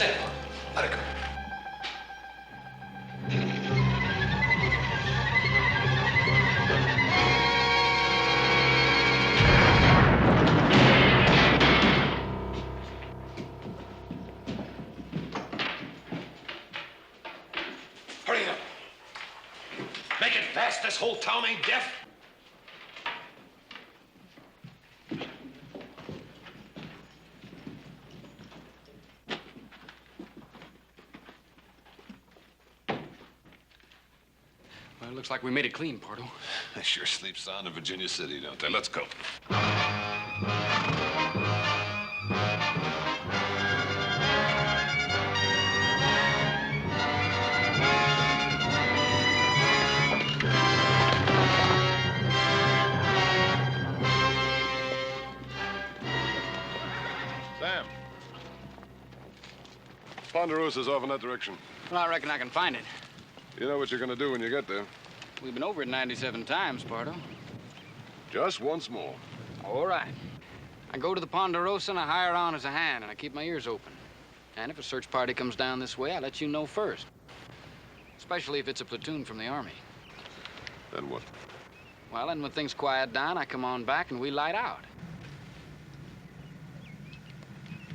said. Let it go. Hurry up. Make it fast. This whole town ain't deaf. Well, it looks like we made it clean, Pardo. They sure sleep sound in Virginia City, don't they? Let's go. Sam. Ponderosa's off in that direction. Well, I reckon I can find it. You know what you're gonna do when you get there. We've been over it 97 times, Pardo. Just once more. All right. I go to the Ponderosa and I hire on as a hand, and I keep my ears open. And if a search party comes down this way, I let you know first. Especially if it's a platoon from the Army. Then what? Well, then when things quiet down, I come on back and we light out.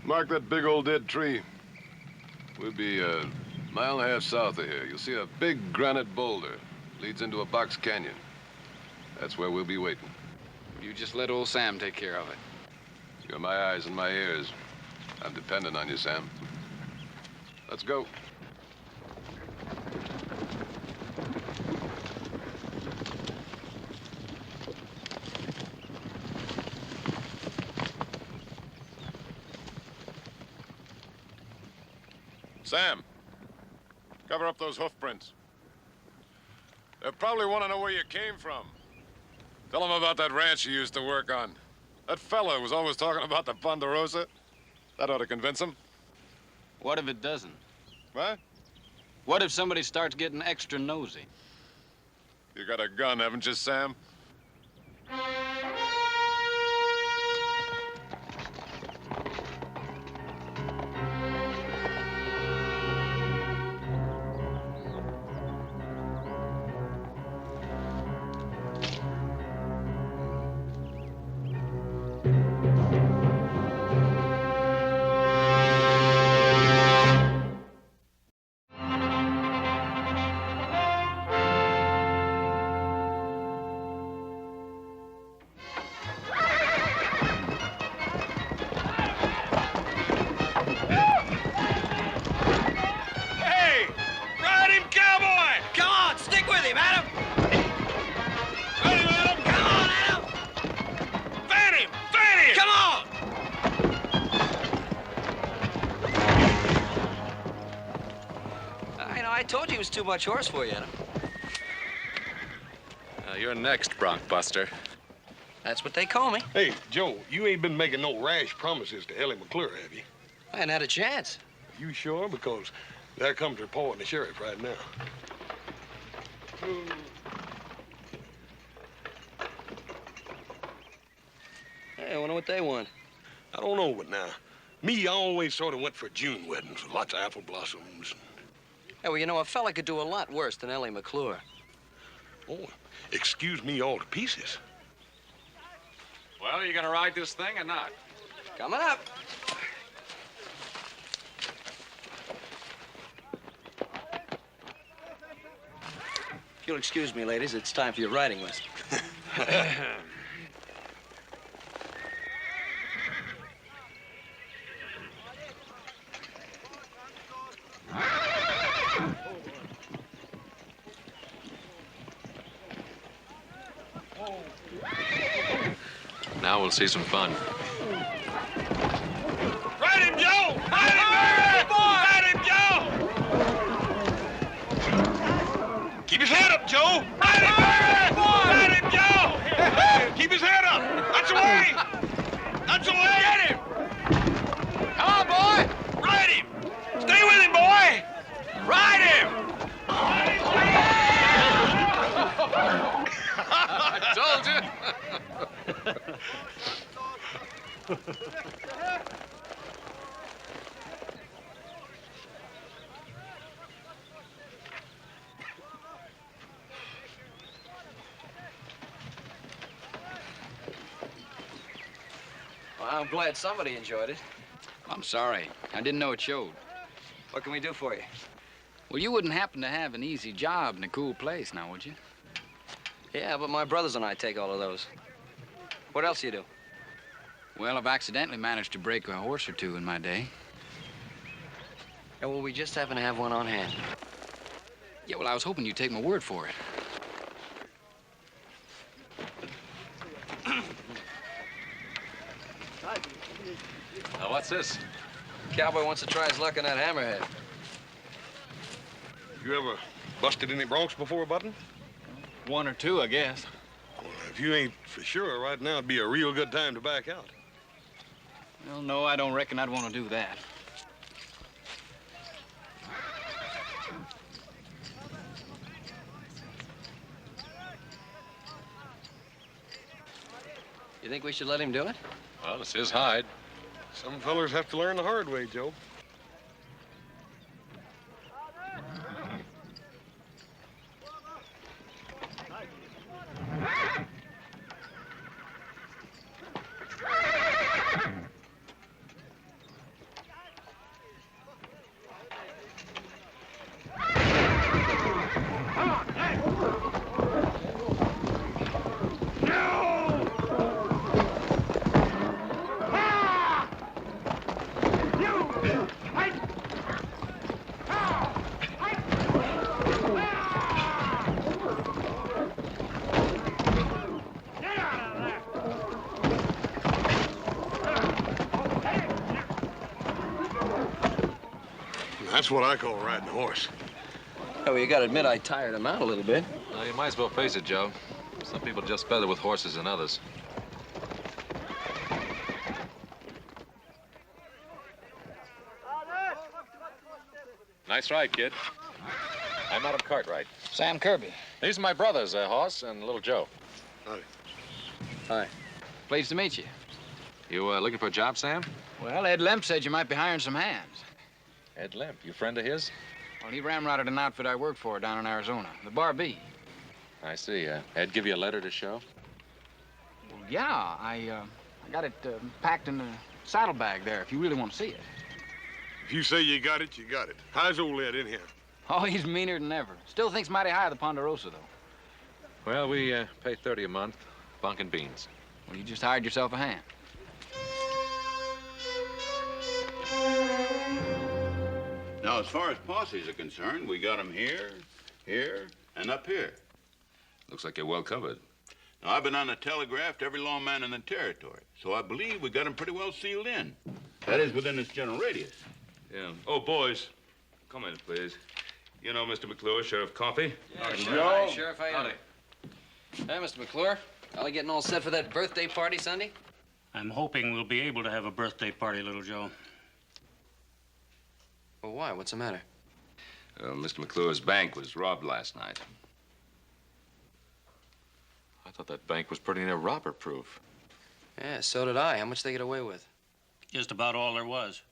Mark that big old dead tree. We'll be a mile and a half south of here. You'll see a big granite boulder. Leads into a box canyon. That's where we'll be waiting. You just let old Sam take care of it. You're my eyes and my ears. I'm dependent on you, Sam. Let's go. Sam, cover up those hoof prints. They probably want to know where you came from. Tell them about that ranch you used to work on. That fella was always talking about the Ponderosa. That ought to convince them. What if it doesn't? What? What if somebody starts getting extra nosy? You got a gun, haven't you, Sam? I told you he was too much horse for you, Adam. You're next, Bronc Buster. That's what they call me. Hey, Joe, you ain't been making no rash promises to Ellie McClure, have you? I hadn't had a chance. You sure? Because there comes her paw and the sheriff right now. Hey, I wonder what they want. I don't know, but now, me, I always sort of went for June weddings with lots of apple blossoms. Hey, well, you know, a fella could do a lot worse than Ellie McClure. Oh, excuse me all to pieces. Well, you gonna ride this thing or not? Coming up. If you'll excuse me, ladies, it's time for your riding lesson. Now we'll see some fun. Ride him, Joe! Ride him, Ride him, Joe! Keep his head up, Joe! Ride him, Ride him, Joe! Keep his head up! That's the way! That's the way! Get him! Come on, boy! Ride him! Stay with him, boy! Ride him! I told you. I'm glad somebody enjoyed it. I'm sorry. I didn't know it showed. What can we do for you? Well, you wouldn't happen to have an easy job in a cool place, now, would you? Yeah, but my brothers and I take all of those. What else do you do? Well, I've accidentally managed to break a horse or two in my day. Yeah, well, we just happen to have one on hand. Yeah, well, I was hoping you'd take my word for it. Now, what's this? Cowboy wants to try his luck on that hammerhead. You ever busted any broncs before, Button? One or two, I guess. Well, if you ain't for sure, right now would be a real good time to back out. Well, no, I don't reckon I'd want to do that. You think we should let him do it? Well, it's his hide. Some fellers have to learn the hard way, Joe. That's what I call riding a horse. Oh, well, you gotta admit I tired him out a little bit. Well, you might as well face it, Joe. Some people just better with horses than others. Nice ride, kid. I'm Adam Cartwright. Sam Kirby. These are my brothers, Hoss and Little Joe. Howdy. Hi. Pleased to meet you. You looking for a job, Sam? Well, Ed Lemp said you might be hiring some hands. Ed Lemp, you friend of his? Well, he ramrodded an outfit I worked for down in Arizona, the Bar B. I see. Ed give you a letter to show? Well, yeah, I got it packed in the saddlebag there, if you really want to see it. If you say you got it, you got it. How's old Ed in here? Oh, he's meaner than ever. Still thinks mighty high of the Ponderosa, though. Well, we pay $30 a month, bunk and beans. Well, you just hired yourself a hand. Now, as far as posses are concerned, we got them here, here, and up here. Looks like you're well covered. Now, I've been on the telegraph to every lawman in the territory, so I believe we got them pretty well sealed in. That is, within its general radius. Yeah. Oh, boys, come in, please. You know Mr. McClure, Sheriff Coffey? Yeah, Sheriff. Hi, Sheriff, how you doing? Hey, Mr. McClure. Are you getting all set for that birthday party Sunday? I'm hoping we'll be able to have a birthday party, Little Joe. Well, why? What's the matter? Mr. McClure's bank was robbed last night. I thought that bank was pretty near robber-proof. Yeah, so did I. How much they get away with? Just about all there was.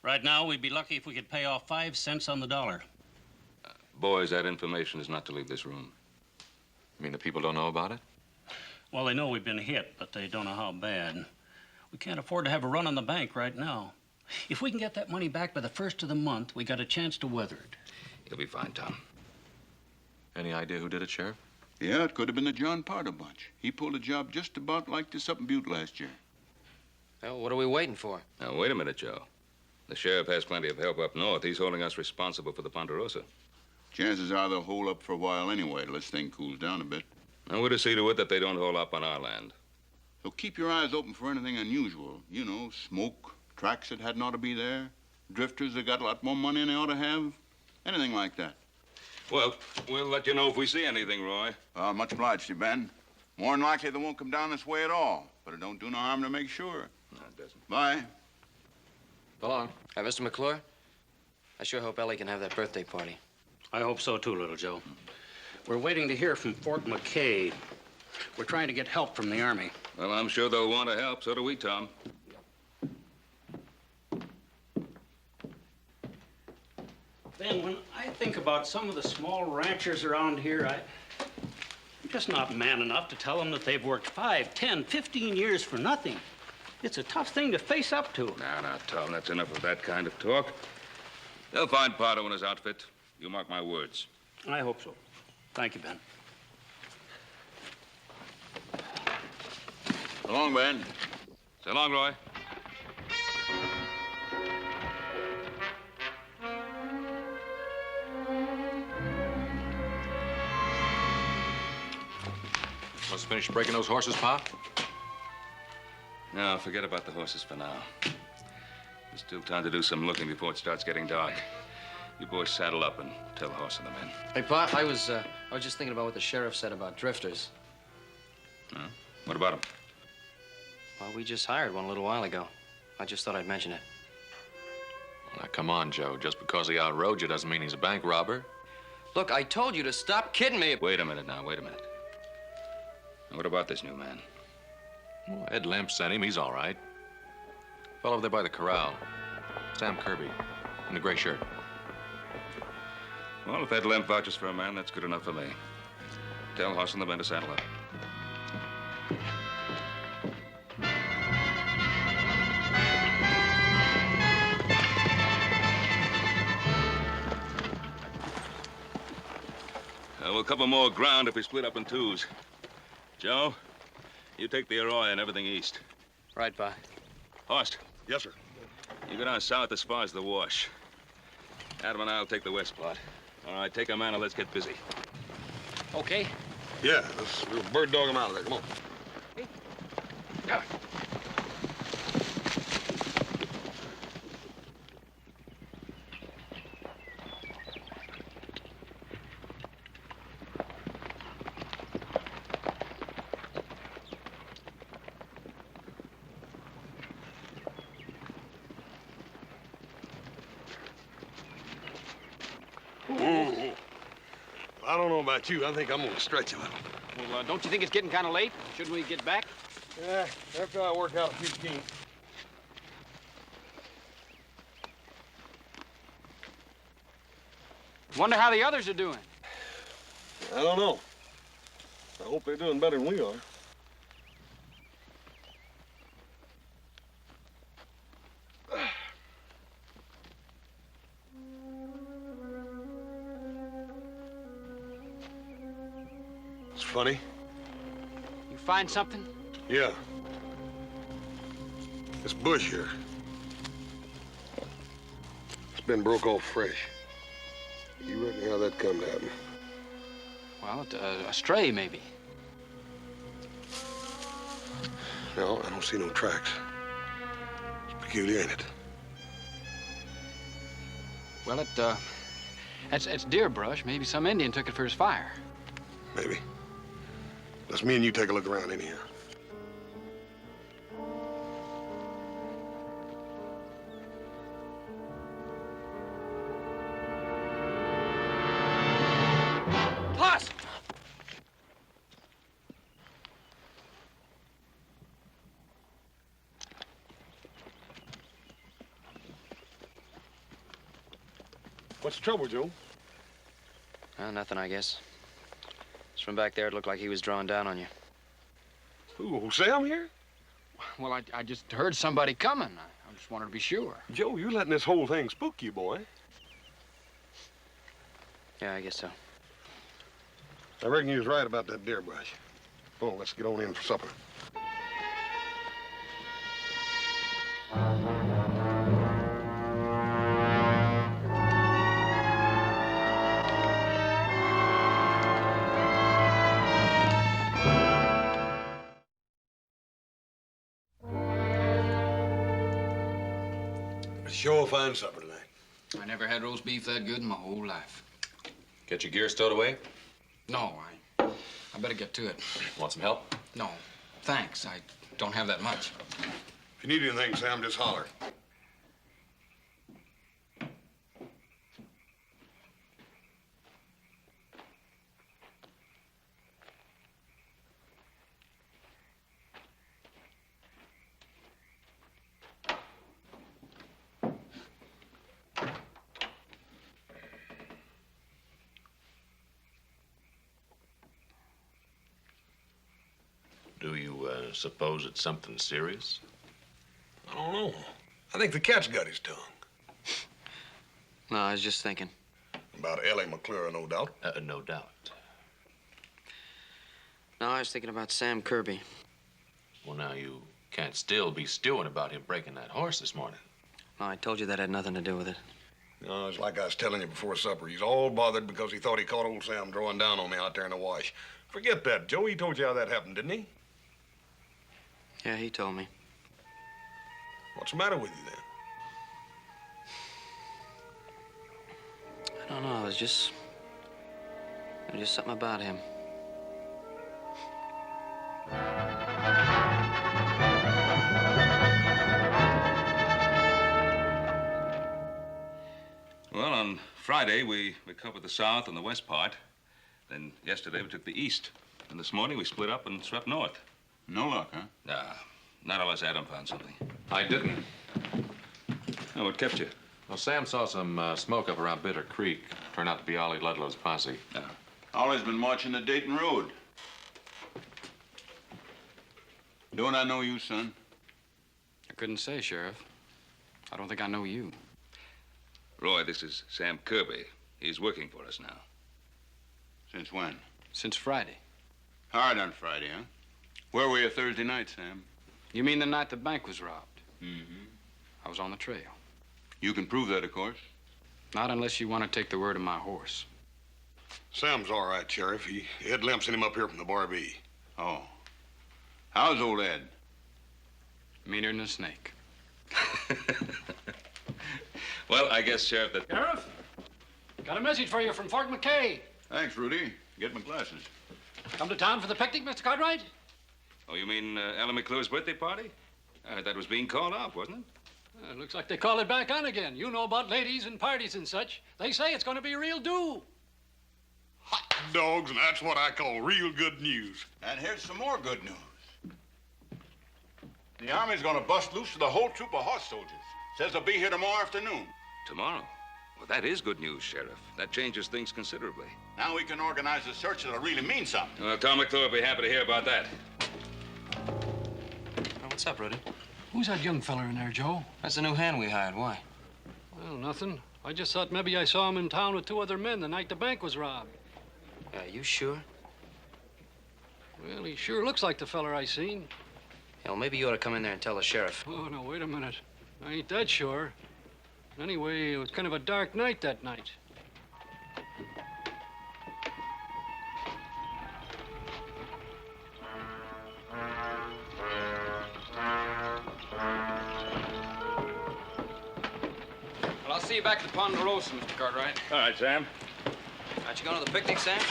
Right now, we'd be lucky if we could pay off 5 cents on the dollar. Boys, that information is not to leave this room. You mean the people don't know about it? Well, they know we've been hit, but they don't know how bad. We can't afford to have a run on the bank right now. If we can get that money back by the 1st of the month, we got a chance to weather it. You'll be fine, Tom. Any idea who did it, Sheriff? Yeah, it could have been the John Parter bunch. He pulled a job just about like this up in Butte last year. Well, what are we waiting for? Now, wait a minute, Joe. The sheriff has plenty of help up north. He's holding us responsible for the Ponderosa. Chances are they'll hold up for a while anyway, till this thing cools down a bit. And we're to see to it that they don't hold up on our land. So keep your eyes open for anything unusual. You know, smoke, tracks that hadn't ought to be there, drifters that got a lot more money than they ought to have, anything like that. Well, we'll let you know if we see anything, Roy. Much obliged to you, Ben. More than likely they won't come down this way at all, but it don't do no harm to make sure. No, it doesn't. Bye. So long. Hey, Mr. McClure, I sure hope Ellie can have that birthday party. I hope so, too, Little Joe. We're waiting to hear from Fort McKay. We're trying to get help from the Army. Well, I'm sure they'll want to help. So do we, Tom. Ben, when I think about some of the small ranchers around here, I'm just not man enough to tell them that they've worked 5, 10, 15 years for nothing. It's a tough thing to face up to. Now, Tom, that's enough of that kind of talk. They'll find Pardo and his outfit. You mark my words. I hope so. Thank you, Ben. So long, Ben. So long, Roy. Must finish breaking those horses, Pa? No, forget about the horses for now. There's still time to do some looking before it starts getting dark. You boys saddle up and tell the horse and the men. Hey, Pa, I was just thinking about what the sheriff said about drifters. Huh? What about them? Well, we just hired one a little while ago. I just thought I'd mention it. Well, now, come on, Joe. Just because he outrode you doesn't mean he's a bank robber. Look, I told you to stop kidding me. Wait a minute now, wait a minute. Now, what about this new man? Well, Ed Lemp sent him. He's all right. Fell over there by the corral. Sam Kirby, in the gray shirt. Well, if Ed Lemp vouches for a man, that's good enough for me. Tell Hoss and the men to saddle up. We'll cover more ground if we split up in twos. Joe, you take the Arroyo and everything east. Right, Pa. Horst, Yes, sir. you go down south as far as the wash. Adam and I'll take the west plot. All right, take a man and let's get busy. Okay. Yeah, we'll bird dog him out of there. Come on. Ooh. I don't know about you. I think I'm gonna stretch a little. Well, don't you think it's getting kind of late? Shouldn't we get back? Yeah, after I work out a few kinks. Wonder how the others are doing. I don't know. I hope they're doing better than we are. It's funny. You find something? Yeah. This bush here. It's been broke off fresh. You reckon how that come to happen? Well, a stray, maybe. No, I don't see no tracks. It's peculiar, ain't it? Well, it's deer brush. Maybe some Indian took it for his fire. Maybe. Let's me and you take a look around anyhow. Plus! What's the trouble, Joe? Well, nothing, I guess. Just from back there, it looked like he was drawing down on you. Who, Sam here? Well, I just heard somebody coming. I just wanted to be sure. Joe, you letting this whole thing spook you, boy. Yeah, I guess so. I reckon you was right about that deer brush. Oh, let's get on in for supper. Sure fine supper tonight. I never had roast beef that good in my whole life. Get your gear stowed away? No, I better get to it. Want some help? No, thanks. I don't have that much. If you need anything, Sam, just holler. Do you suppose it's something serious? don't know. I think the cat's got his tongue. No, I was just thinking. About Ellie McClure, no doubt. No doubt. No, I was thinking about Sam Kirby. Well, now you can't still be stewing about him breaking that horse this morning. No, I told you that had nothing to do with it. No, it's like I was telling you before supper. He's all bothered because he thought he caught old Sam drawing down on me out there in the wash. Forget that, Joe. He told you how that happened, didn't he? Yeah, he told me. What's the matter with you, then? I don't know. There's just something about him. Well, on Friday, we covered the south and the west part. Then yesterday, we took the east. And this morning, we split up and swept north. No luck, huh? Nah, not unless Adam found something. I didn't. Oh, what kept you? Well, Sam saw some smoke up around Bitter Creek. Turned out to be Ollie Ludlow's posse. Yeah. Ollie's been watching the Dayton Road. Don't I know you, son? I couldn't say, Sheriff. I don't think I know you. Roy, this is Sam Kirby. He's working for us now. Since when? Since Friday. Hard on Friday, huh? Where were you Thursday night, Sam? You mean the night the bank was robbed? Mm-hmm. I was on the trail. You can prove that, of course. Not unless you want to take the word of my horse. Sam's all right, Sheriff. Ed Lemp sent him up here from the Bar B. Oh. How's old Ed? Meaner than a snake. Well, I guess, Sheriff, that... Sheriff, got a message for you from Fort McKay. Thanks, Rudy. Get my glasses. Come to town for the picnic, Mr. Cartwright? Oh, you mean Ellen McClure's birthday party? That was being called off, wasn't it? Looks like they call it back on again. You know about ladies and parties and such. They say it's going to be a real do. Hot dogs, and that's what I call real good news. And here's some more good news. The Army's gonna bust loose with a whole troop of horse soldiers. Says they'll be here tomorrow afternoon. Tomorrow? Well, that is good news, Sheriff. That changes things considerably. Now we can organize a search that'll really mean something. Well, Tom McClure will be happy to hear about that. Oh, what's up, Rudy? Who's that young fella in there, Joe? That's the new hand we hired. Why? Well, nothing. I just thought maybe I saw him in town with 2 other men the night the bank was robbed. You sure? Well, he sure looks like the fella I seen. Yeah, well, maybe you ought to come in there and tell the sheriff. Oh, no, wait a minute. I ain't that sure. Anyway, it was kind of a dark night that night. Well, I'll see you back at the Ponderosa, Mr. Cartwright. All right, Sam. Aren't you going to the picnic, Sam?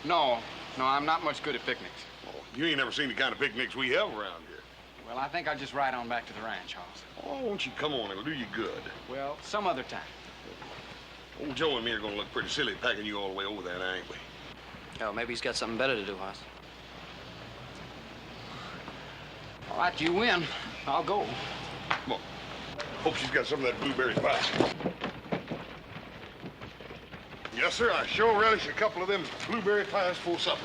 No, I'm not much good at picnics. Oh, you ain't never seen the kind of picnics we have around here. Well, I think I'll just ride on back to the ranch, Hoss. Oh, won't you come on? It'll do you good. Well, some other time. Old Joe and me are gonna look pretty silly packing you all the way over there, now, ain't we? Oh, maybe he's got something better to do, Hoss. All right, you win. I'll go. Come on. Hope she's got some of that blueberry pie. Yes, sir. I sure relish a couple of them blueberry pies for supper.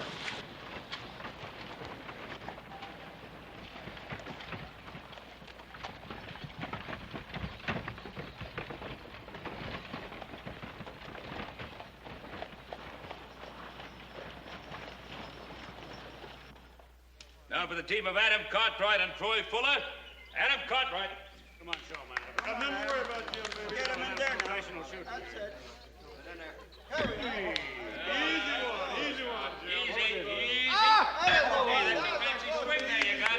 Now for the team of Adam Cartwright and Troy Fuller. Adam Cartwright. Come on, show, man. Got nothing to worry about, Jim. Get him in there now. That's it. Easy one, Jim. Easy. Ah! Hey, that's a fancy swing there you got.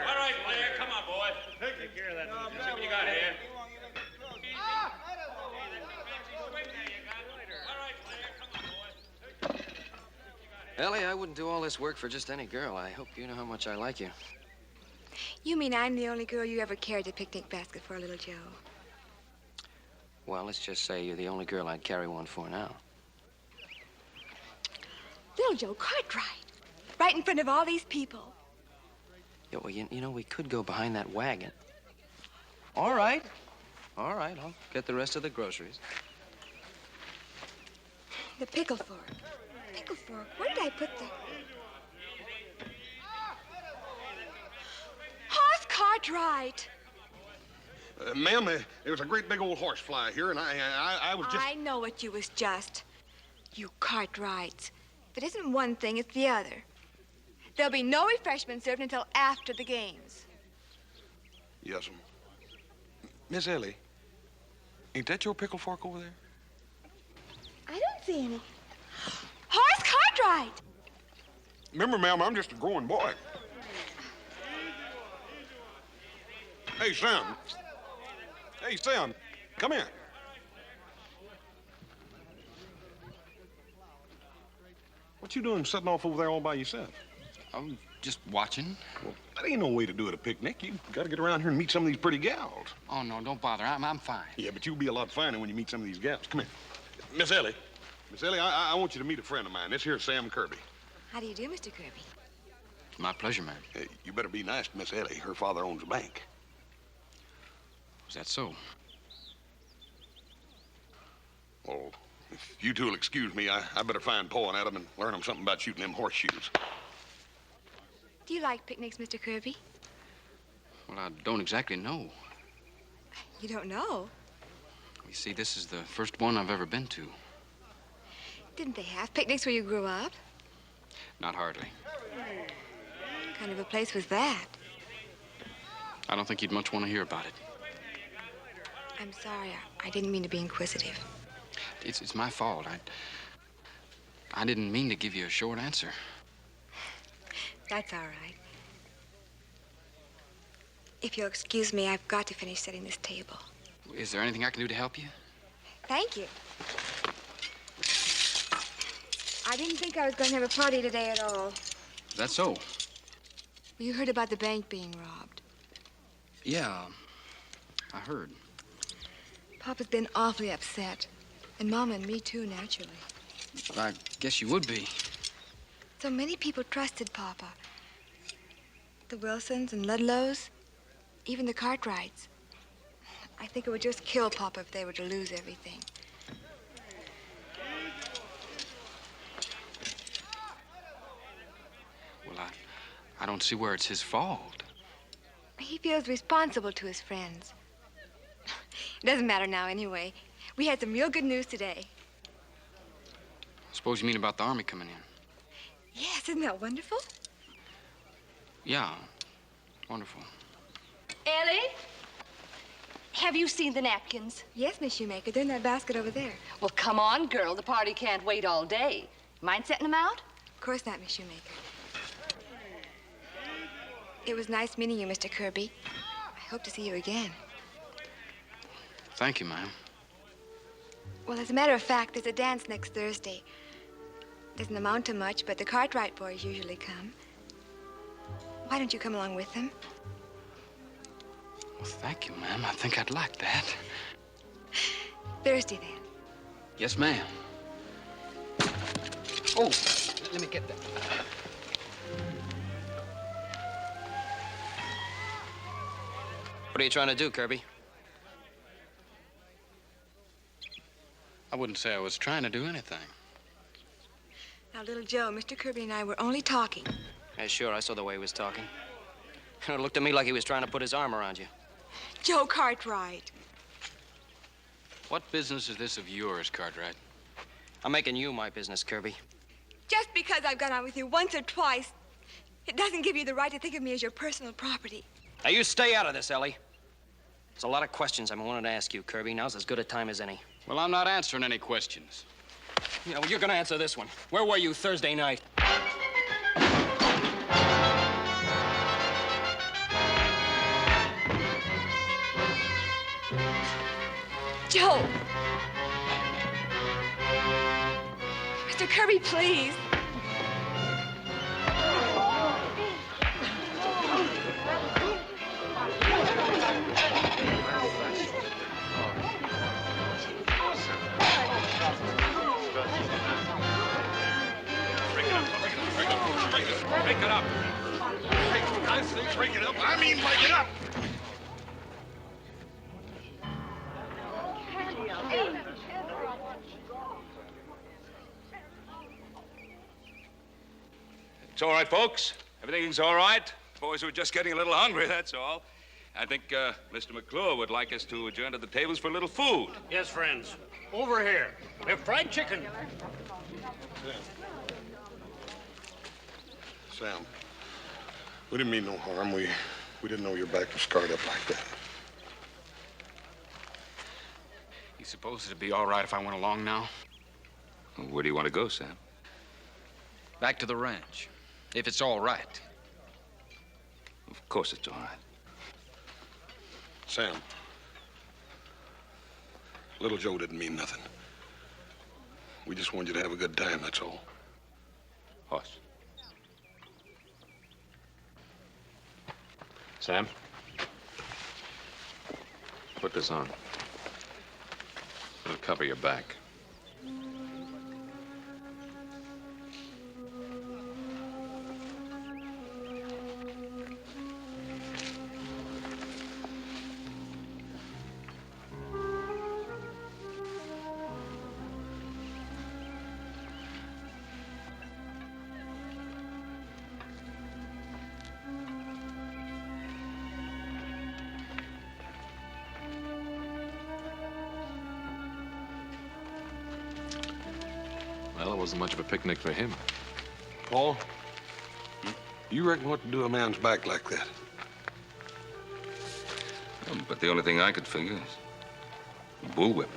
All right, player, come on, boy. Take care of that. See what you got here. Ellie, I wouldn't do all this work for just any girl. I hope you know how much I like you. You mean I'm the only girl you ever carried a picnic basket for, little Joe? Well, let's just say you're the only girl I'd carry one for now. Little Joe Cartwright. Right in front of all these people. Yeah, well, you know, we could go behind that wagon. All right. All right, I'll get the rest of the groceries. The pickle fork. Pickle fork? Where did I put the... Horse Cartwright! Ma'am, there was a great big old horsefly here, and I was just... I know what you was just. You Cartwrights. If it isn't one thing, it's the other. There'll be no refreshment served until after the games. Yes'm. Miss Ellie, ain't that your pickle fork over there? I don't see any. Horace Cartwright! Remember, ma'am, I'm just a growing boy. Hey, Sam. Hey, Sam, come here. What you doing sitting off over there all by yourself? I'm just watching. Well, that ain't no way to do it at a picnic. You gotta get around here and meet some of these pretty gals. Oh, no, don't bother. I'm fine. Yeah, but you'll be a lot finer when you meet some of these gals. Come here. Miss Ellie. Miss Ellie, I want you to meet a friend of mine. This here's Sam Kirby. How do you do, Mr. Kirby? My pleasure, ma'am. Hey, you better be nice to Miss Ellie. Her father owns a bank. Is that so? Well, if you two'll excuse me, I better find Paul and Adam and learn them something about shooting them horseshoes. Do you like picnics, Mr. Kirby? Well, I don't exactly know. You don't know? You see, this is the first one I've ever been to. Didn't they have picnics where you grew up? Not hardly. What kind of a place was that? I don't think you'd much want to hear about it. I'm sorry. I didn't mean to be inquisitive. It's my fault. I didn't mean to give you a short answer. That's all right. If you'll excuse me, I've got to finish setting this table. Is there anything I can do to help you? Thank you. I didn't think I was going to have a party today at all. Is that so? You heard about the bank being robbed. Yeah, I heard. Papa's been awfully upset. And Mama and me, too, naturally. I guess you would be. So many people trusted Papa. The Wilsons and Ludlows, even the Cartwrights. I think it would just kill Papa if they were to lose everything. Well, I don't see where it's his fault. He feels responsible to his friends. It doesn't matter now anyway. We had some real good news today. Suppose you mean about the Army coming in? Yes, isn't that wonderful? Yeah, wonderful. Ellie? Have you seen the napkins? Yes, Miss Shoemaker. They're in that basket over there. Well, come on, girl. The party can't wait all day. Mind setting them out? Of course not, Miss Shoemaker. It was nice meeting you, Mr. Kirby. I hope to see you again. Thank you, ma'am. Well, as a matter of fact, there's a dance next Thursday. Doesn't amount to much, but the Cartwright boys usually come. Why don't you come along with them? Well, thank you, ma'am. I think I'd like that. Thursday, then. Yes, ma'am. Oh, let me get that. What are you trying to do, Kirby? I wouldn't say I was trying to do anything. Now, little Joe, Mr. Kirby and I were only talking. Yeah, sure, I saw the way he was talking. It looked to me like he was trying to put his arm around you. Joe Cartwright. What business is this of yours, Cartwright? I'm making you my business, Kirby. Just because I've gone out with you once or twice, it doesn't give you the right to think of me as your personal property. Now, you stay out of this, Ellie. There's a lot of questions I've been wanting to ask you, Kirby. Now's as good a time as any. Well, I'm not answering any questions. Yeah, well, you're gonna answer this one. Where were you Thursday night? Joe! Mr. Kirby, please. Break it up. I say break it up. I mean break it up. It's all right, folks. Everything's all right. The boys were just getting a little hungry, that's all. I think Mr. McClure would like us to adjourn to the tables for a little food. Yes, friends. Over here. We have fried chicken. Sam, we didn't mean no harm. We didn't know your back was scarred up like that. You suppose it'd be all right if I went along now? Well, where do you want to go, Sam? Back to the ranch, if it's all right. Of course it's all right. Sam, little Joe didn't mean nothing. We just wanted you to have a good time, that's all. Hoss. Sam? Put this on. It'll cover your back. Well, it wasn't much of a picnic for him. Paul, you reckon what to do a man's back like that? But the only thing I could figure is bullwhip.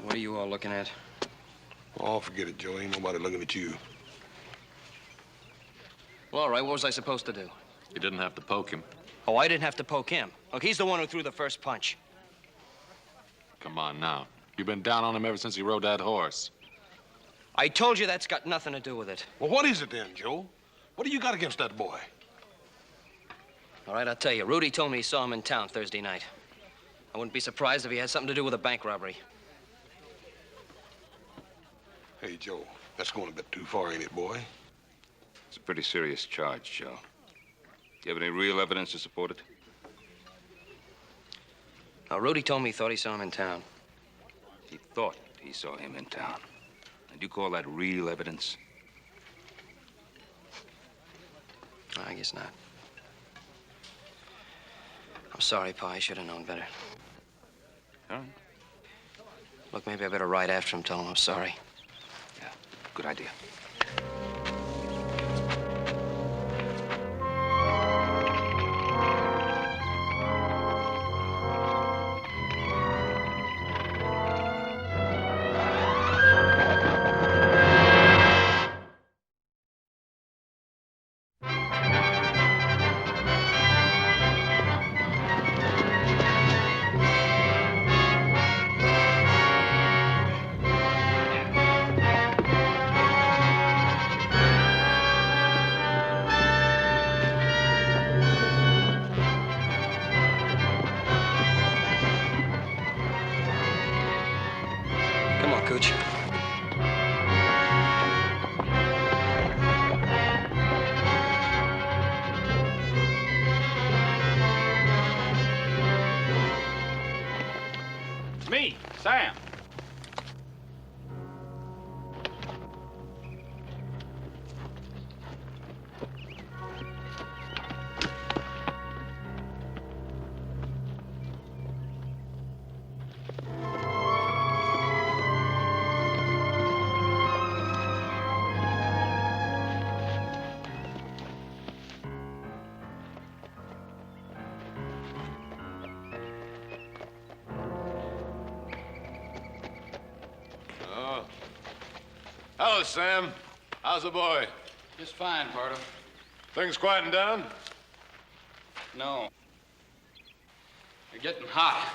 What are you all looking at? Oh, forget it, Joe. Ain't nobody looking at you. Well, all right, what was I supposed to do? You didn't have to poke him. Oh, I didn't have to poke him. Look, he's the one who threw the first punch. Come on now. You've been down on him ever since he rode that horse. I told you that's got nothing to do with it. Well, what is it then, Joe? What do you got against that boy? All right, I'll tell you. Rudy told me he saw him in town Thursday night. I wouldn't be surprised if he had something to do with a bank robbery. Hey, Joe, that's going a bit too far, ain't it, boy? It's a pretty serious charge, Joe. Do you have any real evidence to support it? Now, Rudy told me he thought he saw him in town. He thought he saw him in town. And you call that real evidence? I guess not. I'm sorry, Pa. I should have known better. All right. Look, maybe I better ride after him, tell him I'm sorry. Yeah, good idea. Come on, Cooch. It's me, Sam. Hello, Sam. How's the boy? Just fine, Pardo. Things quieting down? No. They're getting hot.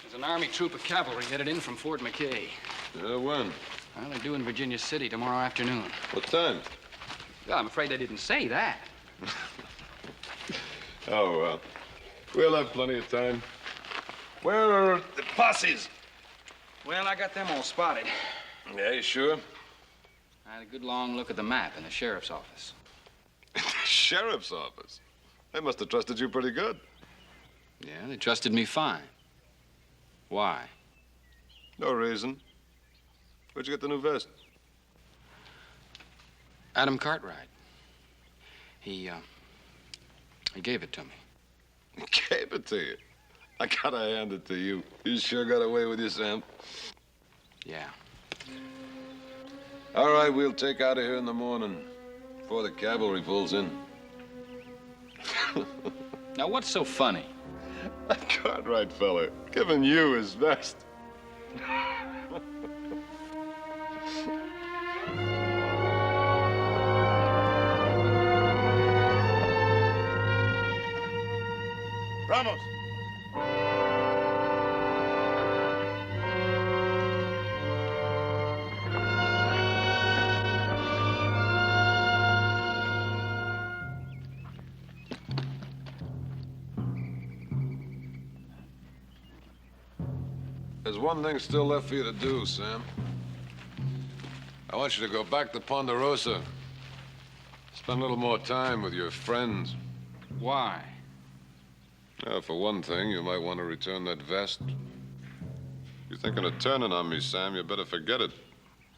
There's an Army troop of cavalry headed in from Fort McKay. When? Well, they're due in Virginia City tomorrow afternoon. What time? Well, I'm afraid they didn't say that. Oh, well. We'll have plenty of time. Where are the posses? Well, I got them all spotted. Yeah, you sure? I had a good long look at the map in the sheriff's office. Sheriff's office? They must have trusted you pretty good. Yeah, they trusted me fine. Why? No reason. Where'd you get the new vest? Adam Cartwright. He gave it to me. Gave it to you. I gotta hand it to you. You sure got away with you, Sam. Yeah. All right, we'll take out of here in the morning before the cavalry pulls in. Now, what's so funny? That Cartwright fella giving you his vest. Vamos. There's one thing still left for you to do, Sam. I want you to go back to Ponderosa. Spend a little more time with your friends. Why? For one thing, you might want to return that vest. You're thinking of turning on me, Sam. You better forget it.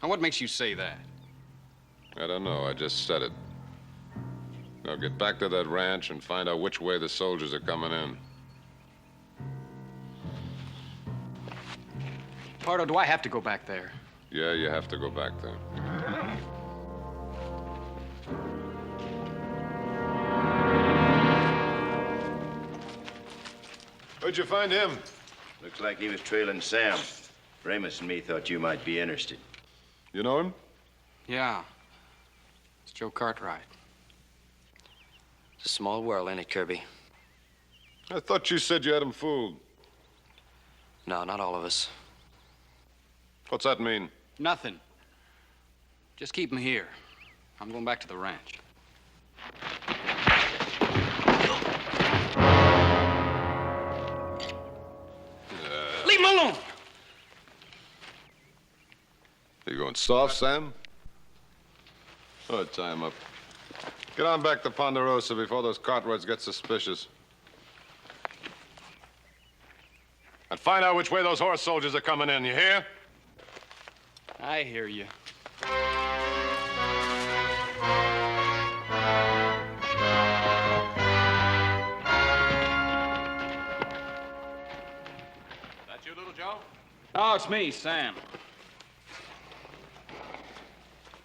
Now, what makes you say that? I don't know. I just said it. Now get back to that ranch and find out which way the soldiers are coming in. Pardo, do I have to go back there? Yeah, you have to go back there. Where'd you find him? Looks like he was trailing Sam. Ramus and me thought you might be interested. You know him? Yeah. It's Joe Cartwright. It's a small world, ain't it, Kirby? I thought you said you had him fooled. No, not all of us. What's that mean? Nothing. Just keep him here. I'm going back to the ranch. Leave him alone! You going soft, Sam? Oh, tie him up. Get on back to Ponderosa before those Cartwrights get suspicious. And find out which way those horse soldiers are coming in, you hear? I hear you. That you, little Joe? Oh, it's me, Sam.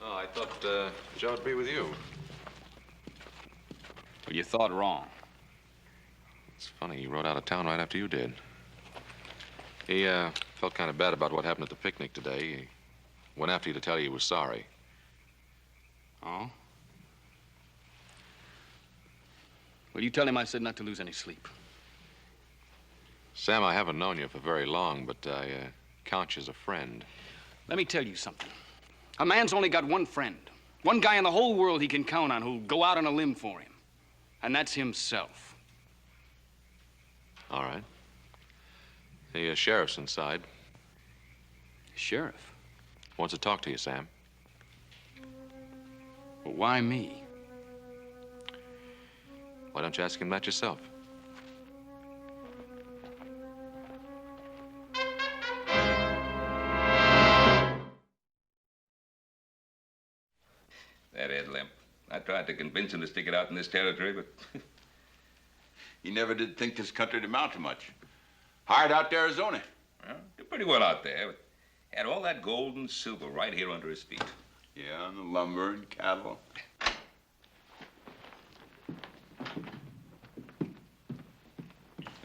Oh, I thought Joe'd be with you. Well, you thought wrong. It's funny, he rode out of town right after you did. He felt kind of bad about what happened at the picnic today. He went after you to tell you he was sorry. Oh? Well, you tell him I said not to lose any sleep. Sam, I haven't known you for very long, but I count you as a friend. Let me tell you something. A man's only got one friend. One guy in the whole world he can count on who'll go out on a limb for him. And that's himself. All right. The sheriff's inside. Sheriff? Wants to talk to you, Sam. Well, why me? Why don't you ask him that yourself? That Ed Limp. I tried to convince him to stick it out in this territory, but... He never did think this country'd amount to much. Hired out to Arizona. Well, did pretty well out there, but had all that gold and silver right here under his feet. Yeah, and the lumber and cattle.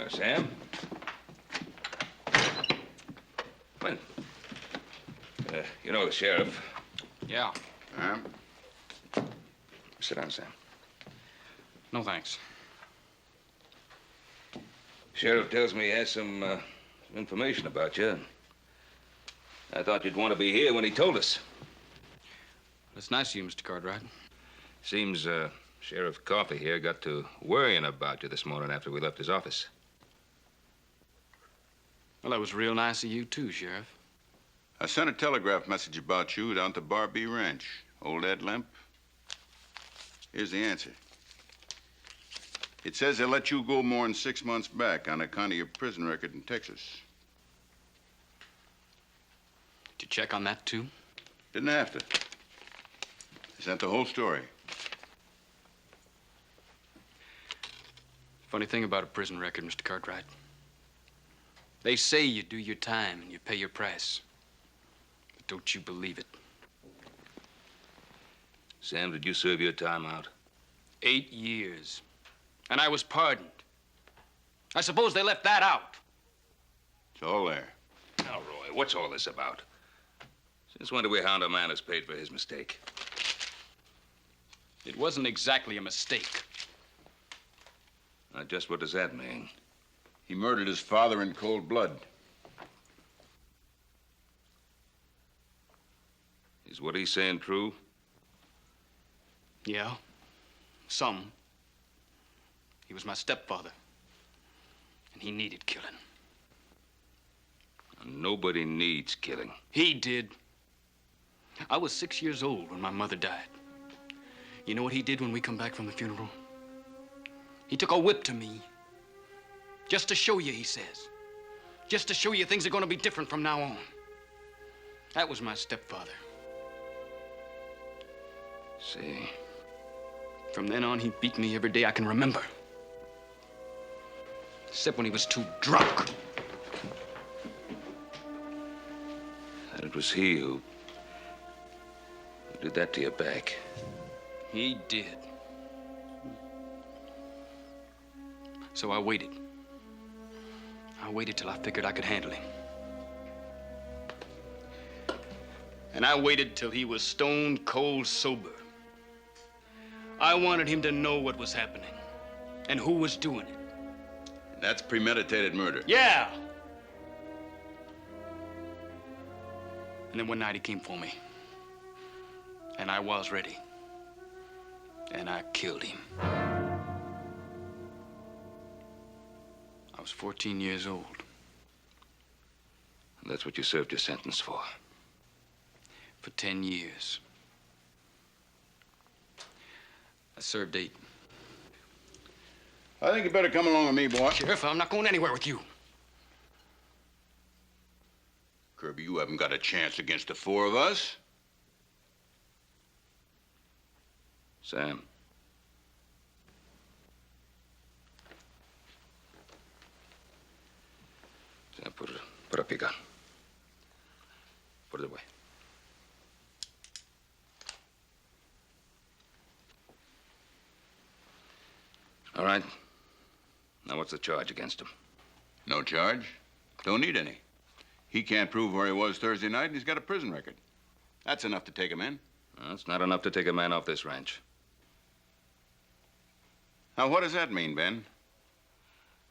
Sam? When? You know the sheriff. Yeah. Sit down, Sam. No, thanks. Sheriff tells me he has some information about you. I thought you'd want to be here when he told us. That's nice of you, Mr. Cartwright. Seems Sheriff Coffey here got to worrying about you this morning after we left his office. Well, that was real nice of you, too, Sheriff. I sent a telegraph message about you down to Barbee Ranch. Old Ed Limp. Here's the answer. It says they'll let you go more than 6 months back on account of your prison record in Texas. Did you check on that, too? Didn't have to. Is that the whole story? Funny thing about a prison record, Mr. Cartwright. They say you do your time and you pay your price. But don't you believe it. Sam, did you serve your time out? 8 years. And I was pardoned. I suppose they left that out. It's all there. Now, Roy, what's all this about? Since when do we hound a man who's paid for his mistake? It wasn't exactly a mistake. Just what does that mean? He murdered his father in cold blood. Is what he's saying true? Yeah, some. He was my stepfather, and he needed killing. Nobody needs killing. He did. I was 6 years old when my mother died. You know what he did when we come back from the funeral? He took a whip to me. Just to show you, he says. Just to show you things are going to be different from now on. That was my stepfather. See. From then on, he beat me every day I can remember. Except when he was too drunk. And it was he who did that to your back. He did. So I waited. I waited till I figured I could handle him. And I waited till he was stone cold sober. I wanted him to know what was happening and who was doing it. That's premeditated murder. Yeah. And then one night he came for me. And I was ready. And I killed him. I was 14 years old. And that's what you served your sentence for? For 10 years. I served 8. I think you better come along with me, boy. Sheriff, I'm not going anywhere with you. Kirby, you haven't got a chance against the 4 of us. Sam. Sam, put up your gun. Put it away. All right. Now, what's the charge against him? No charge. Don't need any. He can't prove where he was Thursday night, and he's got a prison record. That's enough to take him in. Well, it's not enough to take a man off this ranch. Now, what does that mean, Ben?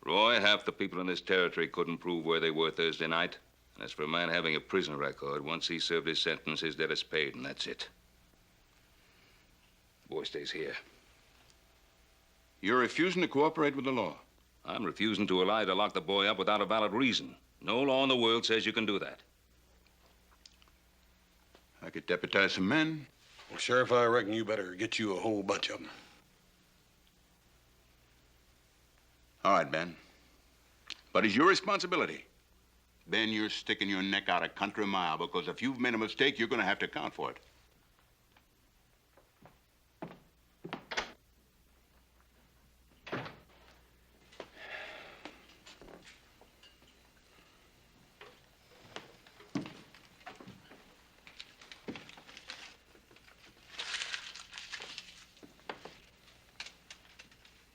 Roy, half the people in this territory couldn't prove where they were Thursday night. And as for a man having a prison record, once he served his sentence, his debt is paid, and that's it. The boy stays here. You're refusing to cooperate with the law. I'm refusing to allow you to lock the boy up without a valid reason. No law in the world says you can do that. I could deputize some men. Well, Sheriff, I reckon you better get you a whole bunch of them. All right, Ben. But it's your responsibility. Ben, you're sticking your neck out a country mile because if you've made a mistake, you're going to have to account for it.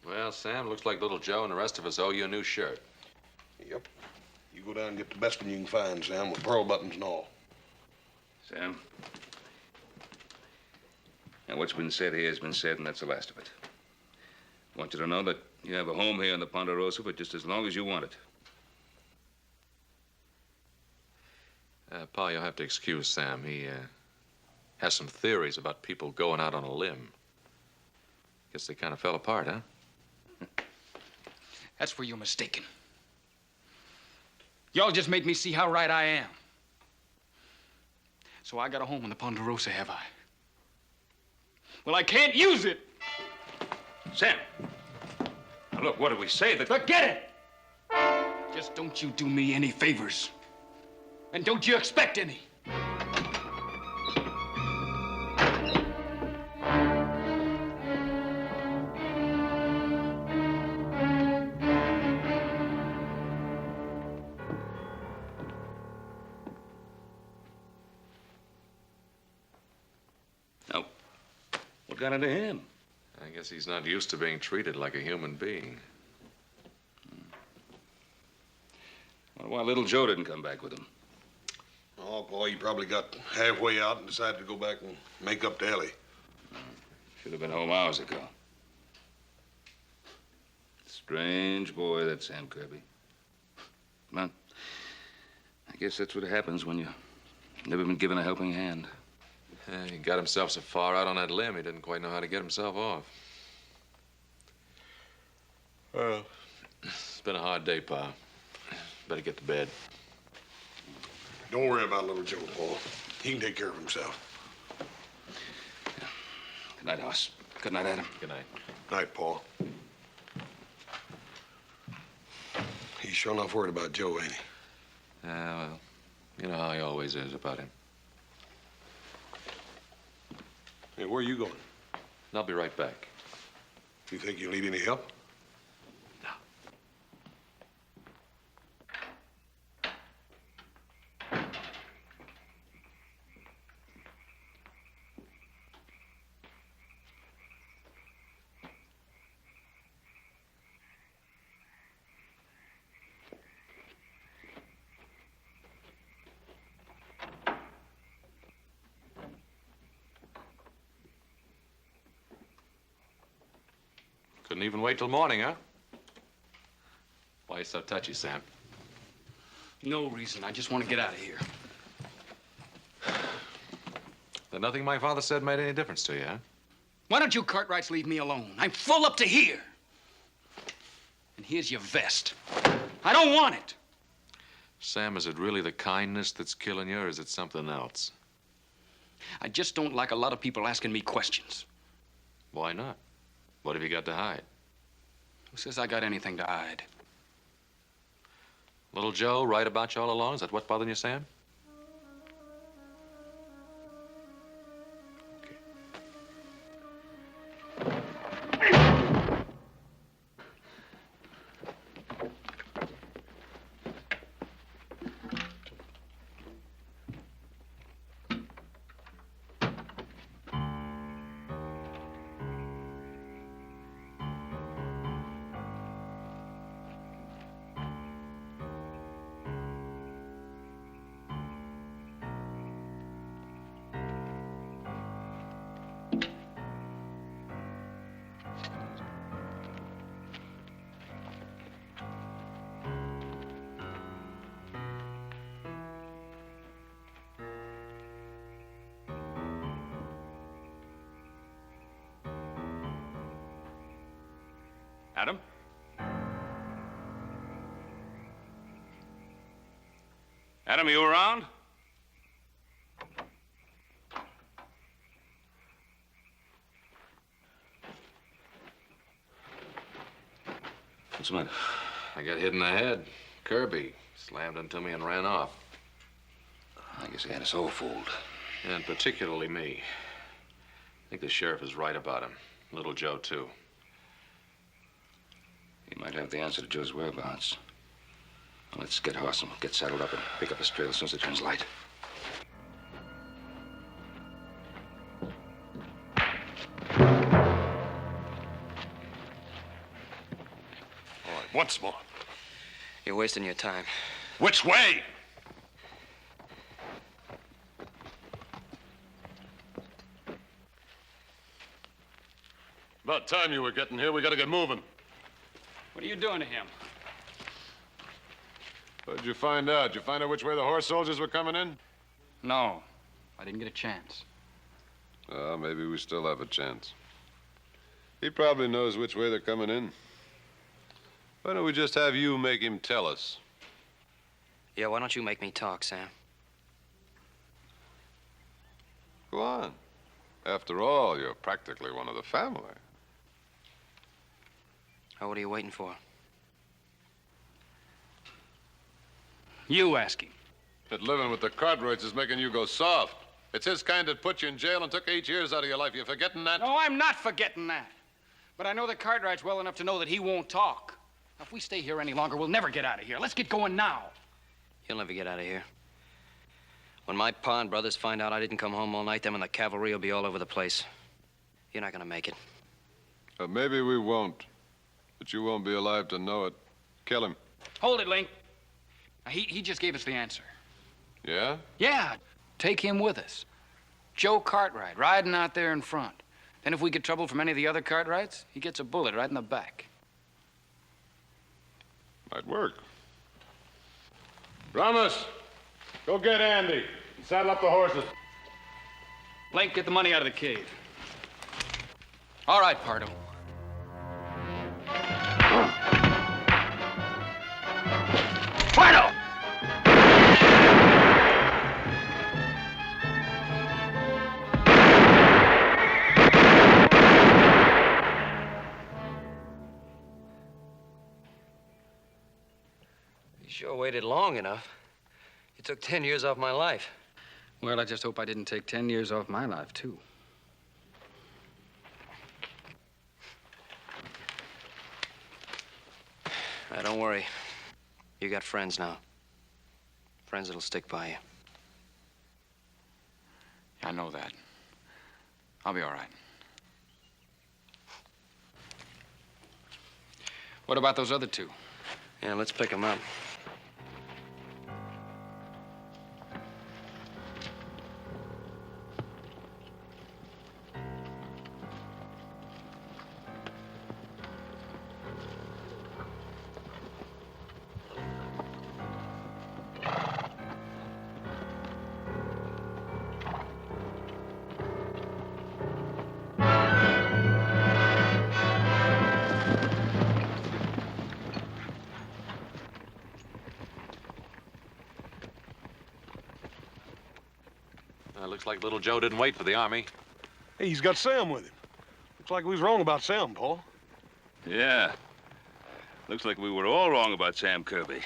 Well, Sam, looks like little Joe and the rest of us owe you a new shirt. Yep. You go down and get the best one you can find, Sam, with pearl buttons and all. Sam? Now, what's been said here has been said, and that's the last of it. I want you to know that you have a home here in the Ponderosa for just as long as you want it. Pa, you'll have to excuse Sam. He has some theories about people going out on a limb. Guess they kind of fell apart, huh? That's where you're mistaken. Y'all just made me see how right I am. So I got a home in the Ponderosa, have I? Well, I can't use it. Sam! Look, what did we say? Forget it! Just don't you do me any favors. And don't you expect any. Now, what got into him? I guess he's not used to being treated like a human being. Wonder why little Joe didn't come back with him. Oh, boy, he probably got halfway out and decided to go back and make up to Ellie. Should have been home hours ago. Strange boy, that Sam Kirby. Well, I guess that's what happens when you've never been given a helping hand. He got himself so far out on that limb, he didn't quite know how to get himself off. Well, it's been a hard day, Pa. Better get to bed. Don't worry about little Joe, Paul. He can take care of himself. Good night, Hoss. Good night, Adam. Good night. Night, Paul. He's sure enough worried about Joe, ain't he? Well, you know how he always is about him. Hey, where are you going? I'll be right back. You think you'll need any help? Couldn't even wait till morning, huh? Why you so touchy, Sam? No reason. I just want to get out of here. Then nothing my father said made any difference to you, huh? Why don't you Cartwrights leave me alone? I'm full up to here. And here's your vest. I don't want it. Sam, is it really the kindness that's killing you, or is it something else? I just don't like a lot of people asking me questions. Why not? What have you got to hide? Who says I got anything to hide? Little Joe right about you all along? Is that what's bothering you, Sam? Adam? Adam, are you around? What's the matter? I got hit in the head. Kirby slammed into me and ran off. I guess he had us all fooled. And particularly me. I think the sheriff is right about him. Little Joe, too. He might have the answer to Joe's whereabouts. Well, let's get Hoss and get saddled up and pick up his trail as soon as it turns light. All right, once more. You're wasting your time. Which way? About time you were getting here. We gotta get moving. What are you doing to him? What did you find out? Did you find out which way the horse soldiers were coming in? No, I didn't get a chance. Maybe we still have a chance. He probably knows which way they're coming in. Why don't we just have you make him tell us? Yeah, why don't you make me talk, Sam? Go on. After all, you're practically one of the family. Now, what are you waiting for? You ask him. That living with the Cartwrights is making you go soft. It's his kind that put you in jail and took 8 years out of your life. You forgetting that? No, I'm not forgetting that. But I know the Cartwrights well enough to know that he won't talk. Now, if we stay here any longer, we'll never get out of here. Let's get going now. You'll never get out of here. When my pa and brothers find out I didn't come home all night, them and the cavalry will be all over the place. You're not gonna make it. Maybe we won't. But you won't be alive to know it. Kill him. Hold it, Link. Now, he just gave us the answer. Yeah? Yeah, take him with us. Joe Cartwright, riding out there in front. Then if we get trouble from any of the other Cartwrights, he gets a bullet right in the back. Might work. Ramos, go get Andy and saddle up the horses. Link, get the money out of the cave. All right, Pardo. Pardo! You sure waited long enough. You took 10 years off my life. Well, I just hope I didn't take 10 years off my life, too. Don't worry. You got friends now. Friends that'll stick by you. I know that. I'll be all right. What about those other two? Yeah, let's pick them up. Looks like little Joe didn't wait for the army. Hey, he's got Sam with him. Looks like we was wrong about Sam, Paul. Yeah. Looks like we were all wrong about Sam Kirby.